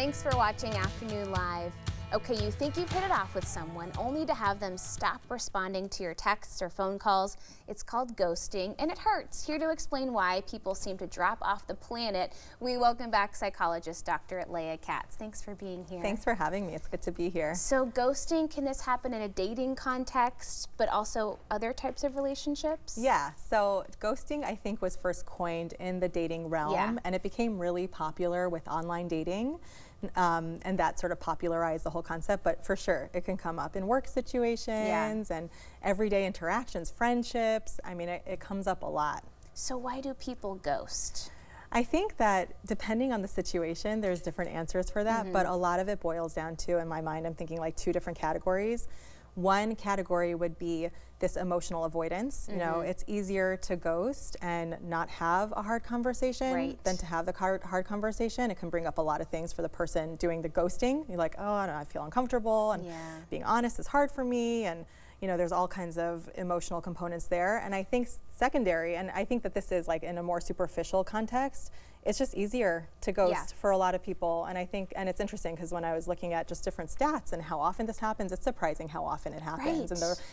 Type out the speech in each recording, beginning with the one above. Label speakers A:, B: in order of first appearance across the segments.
A: Thanks for watching Afternoon Live. Okay, you think you've hit it off with someone only to have them stop responding to your texts or phone calls. It's called ghosting, and it hurts. Here to explain why people seem to drop off the planet, we welcome back Psychologist Dr. Leah Katz. Thanks for being here.
B: Thanks for having me. It's good to be here.
A: So ghosting, can this happen in a dating context, but also other types of relationships?
B: Yeah, so ghosting I think was first coined in the dating realm, and it became really popular with online dating. And that sort of popularized the whole concept, but for sure it can come up in work situations and everyday interactions, friendships. I mean, it comes up a lot.
A: So why do people ghost?
B: I think that depending on the situation, there's different answers for that, but a lot of it boils down to, in my mind, I'm thinking like two different categories. One category would be this emotional avoidance. You know, it's easier to ghost and not have a hard conversation than to have the hard conversation. It can bring up a lot of things for the person doing the ghosting. You're like, oh, I feel uncomfortable, and being honest is hard for me, and you know, there's all kinds of emotional components there. And I think secondary, and I think that this is like in a more superficial context, it's just easier to ghost for a lot of people. And I think, and it's interesting because when I was looking at just different stats and how often this happens, it's surprising how often it happens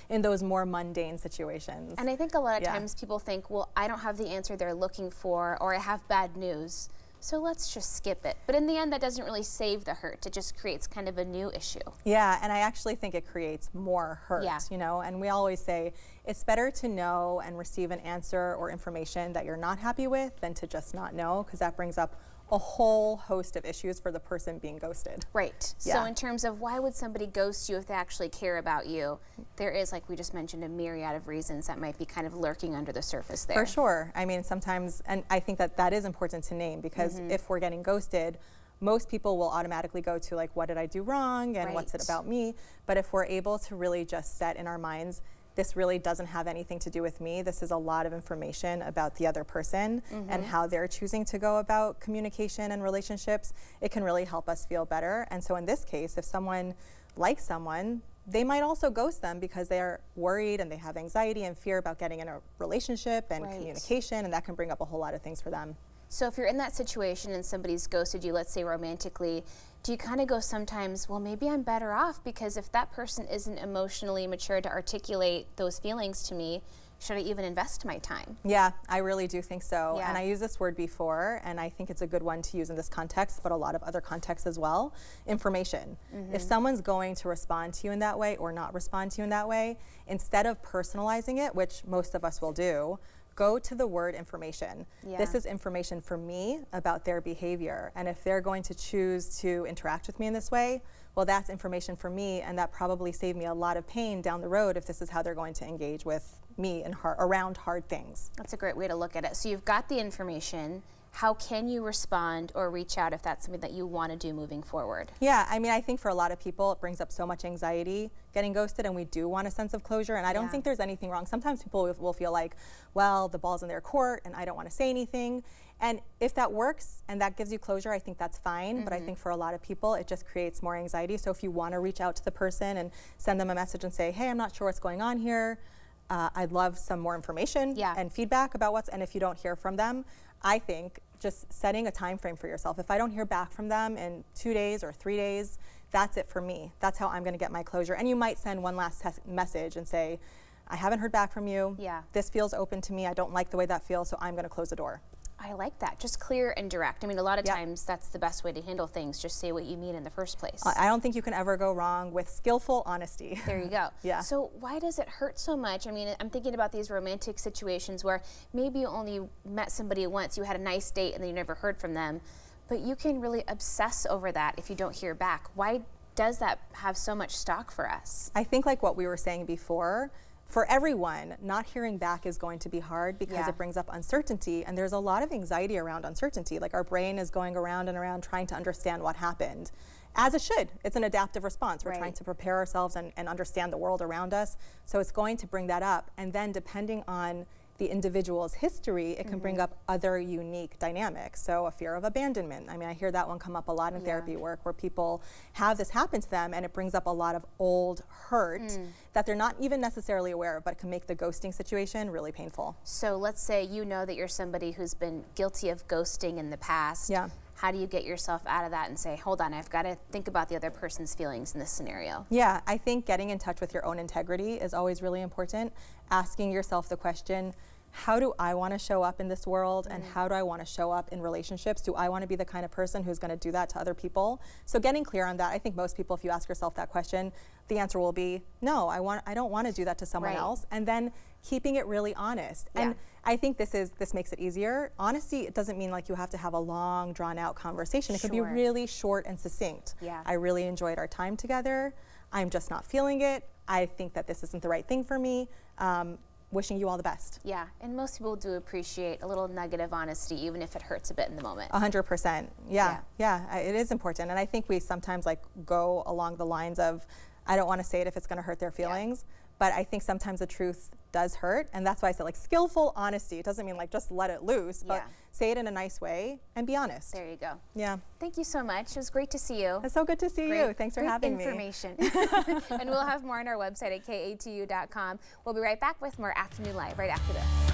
B: in those more mundane situations.
A: And I think a lot of times people think, well, I don't have the answer they're looking for, or I have bad news, so let's just skip it. But in the end, that doesn't really save the hurt. It just creates kind of a new issue.
B: Yeah, and I actually think it creates more hurt, you know, and we always say it's better to know and receive an answer or information that you're not happy with than to just not know, because that brings up a whole host of issues for the person being ghosted.
A: Right. So in terms of why would somebody ghost you if they actually care about you, there is, like we just mentioned, a myriad of reasons that might be kind of lurking under the surface there.
B: For sure. I mean, sometimes, and I think that that is important to name, because if we're getting ghosted, most people will automatically go to like, what did I do wrong, and what's it about me? But if we're able to really just set in our minds, this really doesn't have anything to do with me. This is a lot of information about the other person and how they're choosing to go about communication and relationships. It can really help us feel better. And so in this case, if someone likes someone, they might also ghost them because they are worried and they have anxiety and fear about getting in a relationship and communication, and that can bring up a whole lot of things for them.
A: So if you're in that situation and somebody's ghosted you, let's say romantically, do you kind of go sometimes, well, maybe I'm better off, because if that person isn't emotionally mature to articulate those feelings to me, should I even invest my time?
B: Yeah, I really do think so. And I used this word before, and I think it's a good one to use in this context, but a lot of other contexts as well. Information. If someone's going to respond to you in that way or not respond to you in that way, instead of personalizing it, which most of us will do, go to the word information. This is information for me about their behavior. And if they're going to choose to interact with me in this way, well, that's information for me, and that probably saved me a lot of pain down the road if this is how they're going to engage with me and around hard things.
A: That's a great way to look at it. So you've got the information. How can you respond or reach out if that's something that you want to do moving forward?
B: Yeah, I mean, I think for a lot of people, it brings up so much anxiety getting ghosted, and we do want a sense of closure, and I don't think there's anything wrong. Sometimes people will feel like, well, the ball's in their court and I don't want to say anything. And if that works and that gives you closure, I think that's fine. But I think for a lot of people, it just creates more anxiety. So if you want to reach out to the person and send them a message and say, hey, I'm not sure what's going on here. I'd love some more information and feedback about and if you don't hear from them, I think just setting a time frame for yourself. If I don't hear back from them in 2 days or 3 days, that's it for me. That's how I'm going to get my closure. And you might send one last message and say, I haven't heard back from you. This feels open to me. I don't like the way that feels, so I'm going to close the door.
A: I like that. Just clear and direct. I mean, a lot of times that's the best way to handle things. Just say what you mean in the first place.
B: I don't think you can ever go wrong with skillful honesty.
A: There you go. So why does it hurt so much? I mean, I'm thinking about these romantic situations where maybe you only met somebody once, you had a nice date, and then you never heard from them. But you can really obsess over that if you don't hear back. Why does that have so much stock for us?
B: I think like what we were saying before, for everyone, not hearing back is going to be hard because it brings up uncertainty, and there's a lot of anxiety around uncertainty. Like our brain is going around and around trying to understand what happened, as it should. It's an adaptive response. We're trying to prepare ourselves and understand the world around us. So it's going to bring that up, and then depending on the individual's history, it can bring up other unique dynamics. So a fear of abandonment. I mean, I hear that one come up a lot in therapy work, where people have this happen to them, and it brings up a lot of old hurt that they're not even necessarily aware of, but it can make the ghosting situation really painful.
A: So let's say you know that you're somebody who's been guilty of ghosting in the past. how do you get yourself out of that and say, hold on, I've got to think about the other person's feelings in this scenario?
B: Yeah, I think getting in touch with your own integrity is always really important. Asking yourself the question, how do I want to show up in this world, and how do I want to show up in relationships? Do I want to be the kind of person who's going to do that to other people? So getting clear on that, I think most people, if you ask yourself that question, the answer will be, no, I don't want to do that to someone else. And then keeping it really honest. And I think this makes it easier. Honesty, it doesn't mean like you have to have a long, drawn out conversation. It could be really short and succinct. I really enjoyed our time together. I'm just not feeling it. I think that this isn't the right thing for me. Wishing you all the best.
A: Yeah, and most people do appreciate a little nugget of honesty, even if it hurts a bit in the moment.
B: 100%. Yeah, it is important. And I think we sometimes like go along the lines of, I don't want to say it if it's going to hurt their feelings. But I think sometimes the truth does hurt, and that's why I said like skillful honesty. It doesn't mean like just let it loose, but say it in a nice way and be honest.
A: There you go.
B: Yeah.
A: Thank you so much. It was great to see you.
B: It's so good to see you. Thanks for having me.
A: Information. And we'll have more on our website at katu.com. We'll be right back with more Afternoon Live right after this.